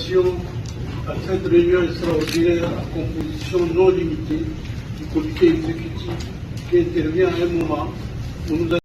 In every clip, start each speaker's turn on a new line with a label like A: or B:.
A: relation à cette réunion extraordinaire à composition non limitée du comité exécutif qui intervient à un moment où nous avons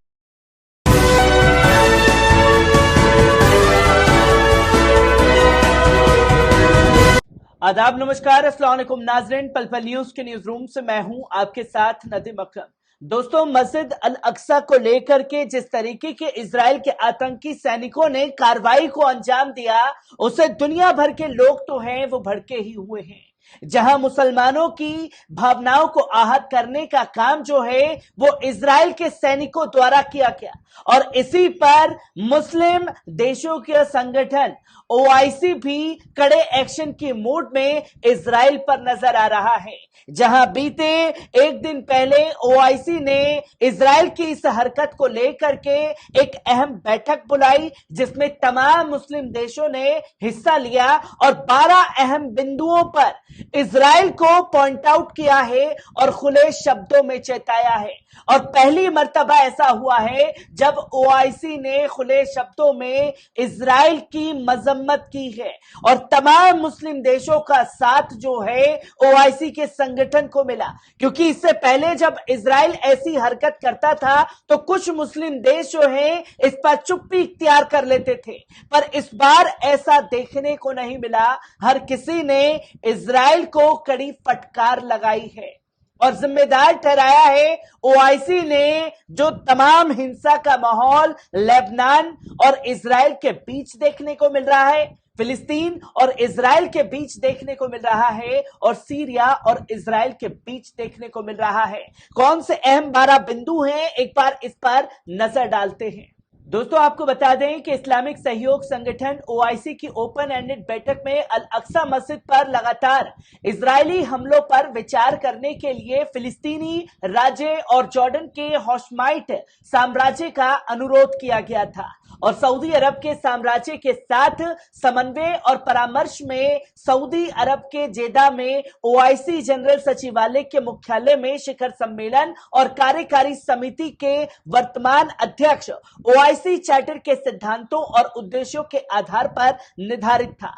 B: आदाब, नमस्कार, अस्सलाम वालेकुम नाज़रीन। पल पल न्यूज के न्यूज रूम से मैं हूं आपके साथ नदीम अकरम। दोस्तों, मस्जिद अल अक्सा को लेकर के जिस तरीके के इजराइल के आतंकी सैनिकों ने कार्रवाई को अंजाम दिया, उसे दुनिया भर के लोग तो हैं वो भड़के ही हुए हैं। जहां मुसलमानों की भावनाओं को आहत करने का काम जो है वो इजराइल के सैनिकों द्वारा किया गया, और इसी पर मुस्लिम देशों के संगठन ओआईसी भी कड़े एक्शन की मूड में इजराइल पर नजर आ रहा है। जहां बीते एक दिन पहले ओआईसी ने इजराइल की इस हरकत को लेकर के एक अहम बैठक बुलाई, जिसमें तमाम मुस्लिम देशों ने हिस्सा लिया और 12 अहम बिंदुओं पर इजराइल को पॉइंट आउट किया है और खुले शब्दों में चेताया है। और पहली मर्तबा ऐसा हुआ है जब ओआईसी ने खुले शब्दों में इजराइल की मजम्मत की है, और तमाम मुस्लिम देशों का साथ जो है ओआईसी के संगठन को मिला। क्योंकि इससे पहले जब इजराइल ऐसी हरकत करता था तो कुछ मुस्लिम देश जो है इस पर चुप्पी इख्तियार कर लेते थे, पर इस बार ऐसा देखने को नहीं मिला। हर किसी ने इजराइल को कड़ी फटकार लगाई है और जिम्मेदार ठहराया है ओआईसी ने जो तमाम हिंसा का माहौल लेबनान और इजराइल के बीच देखने को मिल रहा है, फिलिस्तीन और इजराइल के बीच देखने को मिल रहा है, और सीरिया और इजराइल के बीच देखने को मिल रहा है। कौन से अहम 12 बिंदु हैं, एक बार इस पर नजर डालते हैं। दोस्तों, आपको बता दें कि इस्लामिक सहयोग संगठन ओआईसी की ओपन एंडेड बैठक में अल अक्सा मस्जिद पर लगातार इजरायली हमलों पर विचार करने के लिए फिलिस्तीनी राज्य और जॉर्डन के हॉशमाइट साम्राज्य का अनुरोध किया गया था, और सऊदी अरब के साम्राज्य के साथ समन्वय और परामर्श में सऊदी अरब के जेदा में ओआईसी जनरल सचिवालय के मुख्यालय में शिखर सम्मेलन और कार्यकारी समिति के वर्तमान अध्यक्ष ओआईसी चार्टर के सिद्धांतों और उद्देश्यों के आधार पर निर्धारित था,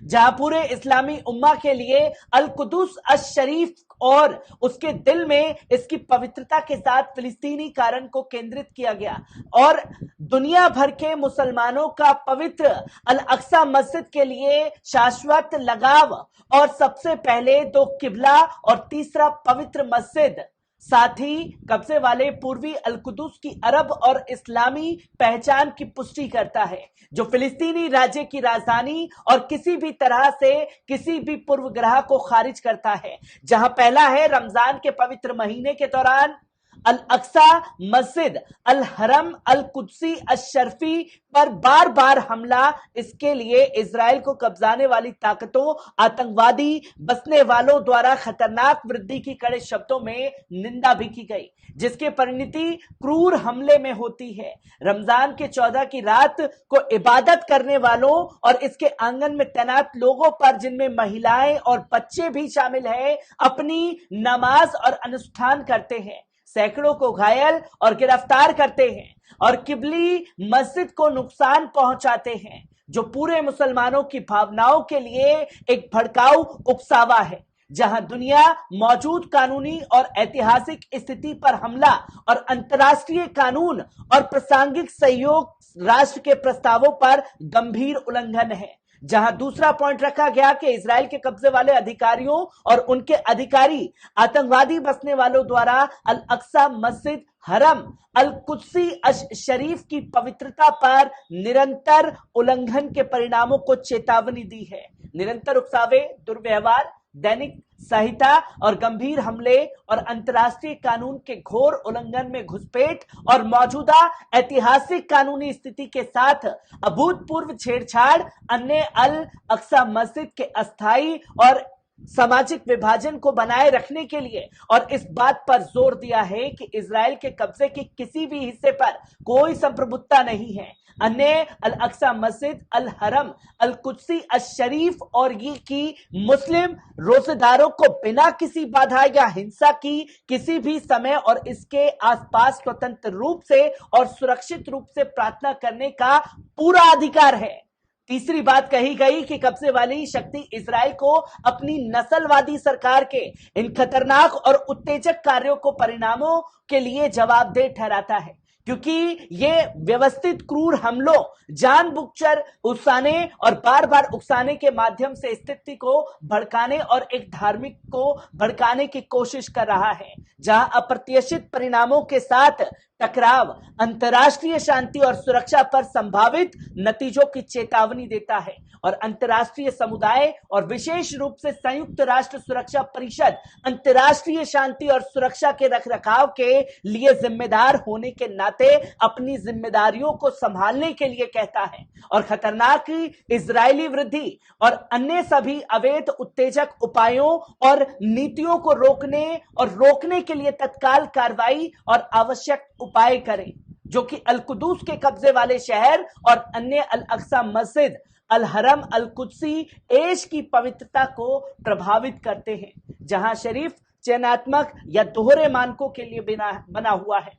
B: जहां पूरे इस्लामी उम्मा के लिए अल कुदुस अश शरीफ और उसके दिल में इसकी पवित्रता के साथ फिलिस्तीनी कारण को केंद्रित किया गया, और दुनिया भर के मुसलमानों का पवित्र अल अक्सा मस्जिद के लिए शाश्वत लगाव, और सबसे पहले 2 किबला और तीसरा पवित्र मस्जिद, साथ ही कब्जे वाले पूर्वी अल कुदुस की अरब और इस्लामी पहचान की पुष्टि करता है, जो फिलिस्तीनी राज्य की राजधानी और किसी भी तरह से किसी भी पूर्वग्रह को खारिज करता है। जहां पहला है रमजान के पवित्र महीने के दौरान अल अक्सा मस्जिद अल हरम अल कुदसी अशरफी पर बार बार हमला। इसके लिए इजराइल को कब्जाने वाली ताकतों, आतंकवादी बसने वालों द्वारा खतरनाक वृद्धि की कड़े शब्दों में निंदा भी की गई, जिसकी परिणति क्रूर हमले में होती है। रमजान के 14 की रात को इबादत करने वालों और इसके आंगन में तैनात लोगों पर, जिनमें महिलाएं और बच्चे भी शामिल हैं, अपनी नमाज और अनुष्ठान करते हैं, सैकड़ों को घायल और गिरफ्तार करते हैं और किबली मस्जिद को नुकसान पहुंचाते हैं, जो पूरे मुसलमानों की भावनाओं के लिए एक भड़काऊ उकसावा है। जहां दुनिया मौजूद कानूनी और ऐतिहासिक स्थिति पर हमला और अंतर्राष्ट्रीय कानून और प्रासंगिक सहयोग राष्ट्र के प्रस्तावों पर गंभीर उल्लंघन है। जहां दूसरा पॉइंट रखा गया कि इजराइल के कब्जे वाले अधिकारियों और उनके अधिकारी आतंकवादी बसने वालों द्वारा अल अक्सा मस्जिद हरम अल कुदसी अश शरीफ की पवित्रता पर निरंतर उल्लंघन के परिणामों को चेतावनी दी है। निरंतर उकसावे, दुर्व्यवहार, दैनिक संहिता और गंभीर हमले और अंतर्राष्ट्रीय कानून के घोर उल्लंघन में घुसपैठ और मौजूदा ऐतिहासिक कानूनी स्थिति के साथ अभूतपूर्व छेड़छाड़ अन्य अल अक्सा मस्जिद के अस्थायी और सामाजिक विभाजन को बनाए रखने के लिए, और इस बात पर जोर दिया है कि इजराइल के कब्जे के किसी भी हिस्से पर कोई संप्रभुता नहीं है। अन्य अल अक्सा मस्जिद अल हरम अल कुदसी अल शरीफ और ये की मुस्लिम रोजेदारों को बिना किसी बाधा या हिंसा की किसी भी समय और इसके आसपास स्वतंत्र रूप से और सुरक्षित रूप से प्रार्थना करने का पूरा अधिकार है। तीसरी बात कही गई कि कब्जे वाली शक्ति इजराइल को अपनी नस्लवादी सरकार के इन खतरनाक और उत्तेजक कार्यों को परिणामों के लिए जवाबदेह ठहराता है, क्योंकि ये व्यवस्थित क्रूर हमलों, जानबूझकर उकसाने और बार बार उकसाने के माध्यम से स्थिति को भड़काने और एक धार्मिक को भड़काने की कोशिश कर रहा है, जहां अप्रत्याशित परिणामों के साथ टकराव अंतर्राष्ट्रीय शांति और सुरक्षा पर संभावित नतीजों की चेतावनी देता है और अंतर्राष्ट्रीय समुदाय और विशेष रूप से संयुक्त राष्ट्र सुरक्षा परिषद अंतर्राष्ट्रीय शांति और सुरक्षा के रखरखाव के लिए जिम्मेदार होने के नाते अपनी जिम्मेदारियों को संभालने के लिए कहता है और खतरनाक इजरायली वृद्धि और अन्य सभी अवैध उत्तेजक उपायों और नीतियों को रोकने के लिए तत्काल कार्रवाई और आवश्यक उपाय करें, जो कि अल कुदूस के कब्जे वाले शहर और अन्य अल अक्सा मस्जिद, अल हरम, अल कुद्सी एश की पवित्रता को प्रभावित करते हैं, जहां शरीफ चयनात्मक या दोहरे मानकों के लिए बना हुआ है।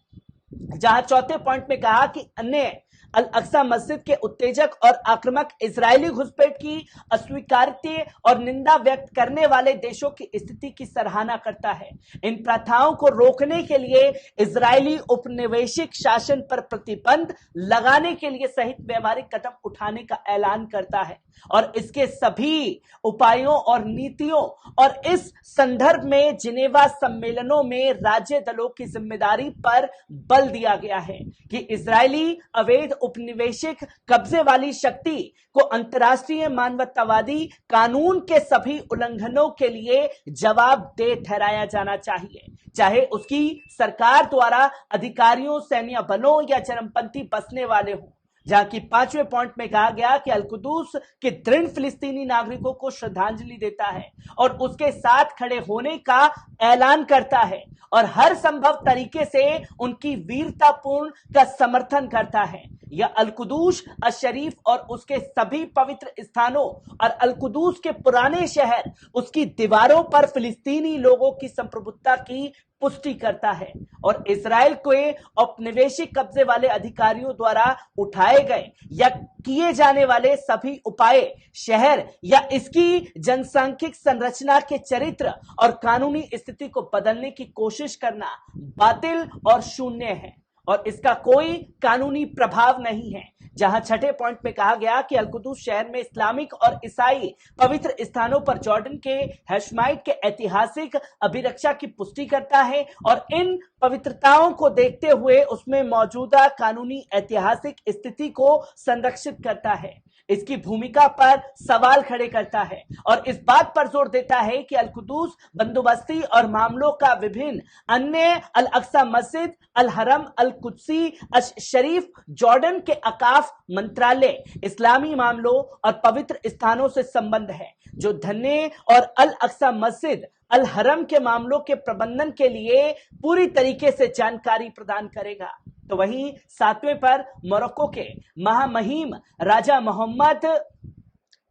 B: जहां चौथे पॉइंट में कहा कि अन्य अल अक्सा मस्जिद के उत्तेजक और आक्रामक इजरायली घुसपैठ की अस्वीकार्य और निंदा व्यक्त करने वाले देशों की स्थिति की सराहना करता है। इन प्रथाओं को रोकने के लिए इजरायली उपनिवेशिक शासन पर प्रतिबंध लगाने के लिए सहित व्यवहारिक कदम उठाने का ऐलान करता है और इसके सभी उपायों और नीतियों और इस संदर्भ में जिनेवा सम्मेलनों में राज्य दलों की जिम्मेदारी पर बल दिया गया है कि इजरायली अवैध उपनिवेशिक कब्जे वाली शक्ति को अंतर्राष्ट्रीय मानवतावादी कानून के सभी उल्लंघनों के लिए जवाबदेह ठहराया जाना चाहिए, चाहे उसकी सरकार द्वारा अधिकारियों, सैन्य बलों या चरमपंथी बसने वाले हों। जहां की पांचवें पॉइंट में कहा गया कि अल कुदूस के दृढ़ फिलिस्तीनी नागरिकों को श्रद्धांजलि देता है और उसके साथ खड़े होने का ऐलान करता है और हर संभव तरीके से उनकी वीरतापूर्ण का समर्थन करता है। यह अल कुदूस अशरीफ और उसके सभी पवित्र स्थानों और अल कुदूस के पुराने शहर, उसकी दीवारों पर फिलिस्तीनी लोगों की संप्रभुता की पुष्टि करता है और इजराइल के औपनिवेशिक कब्जे वाले अधिकारियों द्वारा उठाए गए या किए जाने वाले सभी उपाय शहर या इसकी जनसांख्यिक संरचना के चरित्र और कानूनी स्थिति को बदलने की कोशिश करना बातिल और शून्य है और इसका कोई कानूनी प्रभाव नहीं है। जहां छठे पॉइंट में कहा गया कि अल कुदूस शहर में इस्लामिक और ईसाई पवित्र स्थानों पर जॉर्डन के हैशमाइट के ऐतिहासिक अभिरक्षा की पुष्टि करता है और इन पवित्रताओं को देखते हुए उसमें मौजूदा कानूनी ऐतिहासिक स्थिति को संरक्षित करता है, इसकी भूमिका पर सवाल खड़े करता है और इस बात पर जोर देता है कि अल कुदूस बंदोबस्ती और मामलों का विभिन्न अन्य अल अक्सा मस्जिद, अल हरम, अल कुद्सी, अश शरीफ, जॉर्डन के अकाफ मंत्रालय, इस्लामी मामलों और पवित्र स्थानों से संबंध है, जो धन्य और अल अक्सा मस्जिद, अल हरम के मामलों के प्रबंधन के लिए पूरी तरीके से जानकारी प्रदान करेगा। तो वहीं सातवें पर मोरक्को के महामहिम राजा मोहम्मद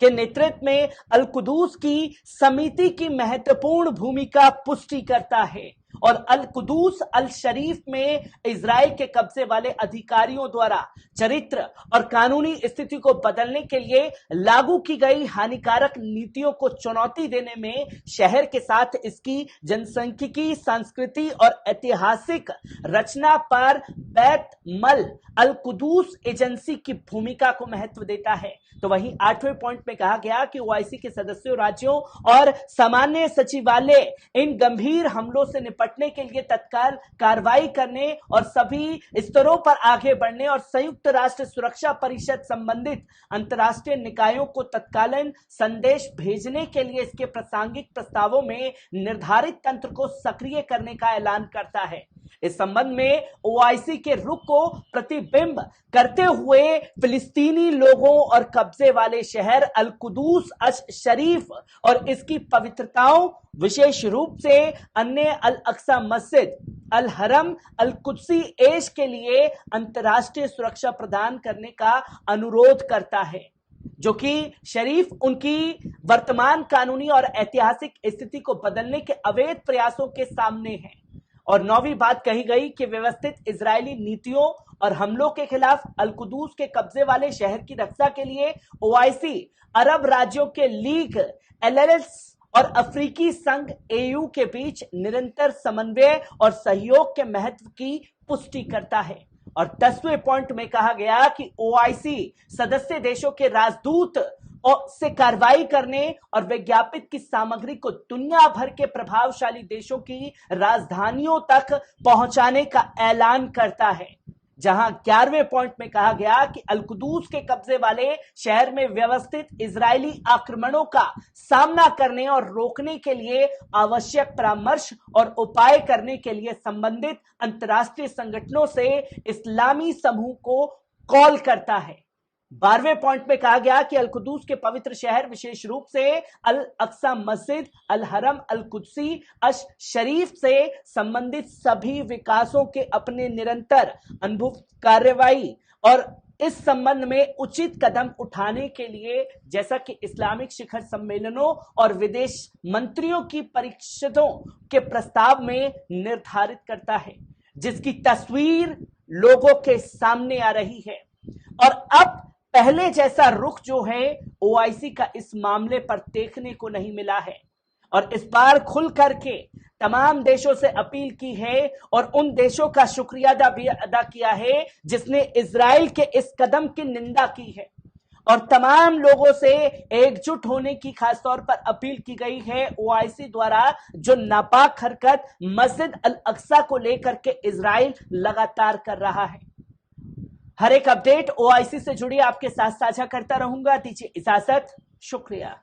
B: के नेतृत्व में अल कुदूस की समिति की महत्वपूर्ण भूमिका पुष्टि करता है और अल कुदूस अल शरीफ में इजराइल के कब्जे वाले अधिकारियों द्वारा चरित्र और कानूनी स्थिति को बदलने के लिए लागू की गई हानिकारक नीतियों को चुनौती देने में शहर के साथ इसकी जनसांख्यिकी, संस्कृति और ऐतिहासिक रचना पर बैत मल अल कुदूस एजेंसी की भूमिका को महत्व देता है। तो वहीं आठवें पॉइंट में कहा गया कि ओआईसी के सदस्यों, राज्यों और सामान्य सचिवालय इन गंभीर हमलों से निपटने के लिए तत्काल कार्रवाई करने और सभी स्तरों पर आगे बढ़ने और संयुक्त राष्ट्र सुरक्षा परिषद संबंधित अंतर्राष्ट्रीय निकायों को तत्कालीन संदेश भेजने के लिए इसके प्रासंगिक प्रस्तावों में निर्धारित तंत्र को सक्रिय करने का ऐलान करता है। इस संबंध में ओआईसी के रुख को प्रतिबिंब करते हुए फिलिस्तीनी लोगों और कब्जे वाले शहर अल कुदूस अश शरीफ और इसकी पवित्रताओं, विशेष रूप से अन्य अल अक्सा मस्जिद, अल हरम, अल कुद्सी एश के लिए अंतर्राष्ट्रीय सुरक्षा प्रदान करने का अनुरोध करता है, जो कि शरीफ उनकी वर्तमान कानूनी और ऐतिहासिक स्थिति को बदलने के अवैध प्रयासों के सामने है और 9वीं बात कही गई कि व्यवस्थित इजरायली नीतियों और हमलों के खिलाफ अल-कुदूस के कब्जे वाले शहर की रक्षा के लिए ओआईसी, अरब राज्यों के लीग, एलएलएस और अफ्रीकी संघ एयू के बीच निरंतर समन्वय और सहयोग के महत्व की पुष्टि करता है। और 10वें पॉइंट में कहा गया कि ओआईसी सदस्य देशों के राजदूत से कार्रवाई करने और विज्ञापित की सामग्री को दुनिया भर के प्रभावशाली देशों की राजधानियों तक पहुंचाने का ऐलान करता है। जहां 11वें पॉइंट में कहा गया कि अल-कुदूस के कब्जे वाले शहर में व्यवस्थित इजरायली आक्रमणों का सामना करने और रोकने के लिए आवश्यक परामर्श और उपाय करने के लिए संबंधित अंतर्राष्ट्रीय संगठनों से इस्लामी समूह को कॉल करता है। 12वें पॉइंट में कहा गया कि अल-कुदूस के पवित्र शहर, विशेष रूप से अल अक्सा मस्जिद, अल हरम, अल कुद्सी, अश शरीफ से संबंधित सभी विकासों के अपने निरंतर अनुभव, कार्रवाई और इस संबंध में उचित कदम उठाने के लिए, जैसा कि इस्लामिक शिखर सम्मेलनों और विदेश मंत्रियों की परिषदों के प्रस्ताव में निर्धारित करता है, जिसकी तस्वीर लोगों के सामने आ रही है। और अब पहले जैसा रुख जो है ओआईसी का इस मामले पर देखने को नहीं मिला है और इस बार खुल करके तमाम देशों से अपील की है और उन देशों का शुक्रिया भी अदा किया है जिसने इजराइल के इस कदम की निंदा की है और तमाम लोगों से एकजुट होने की खासतौर पर अपील की गई है ओआईसी द्वारा, जो नापाक हरकत मस्जिद अल अक्सा को लेकर के इजराइल लगातार कर रहा है। हर एक अपडेट ओआईसी से जुड़ी आपके साथ साझा करता रहूंगा। दीजिए इजाजत, शुक्रिया।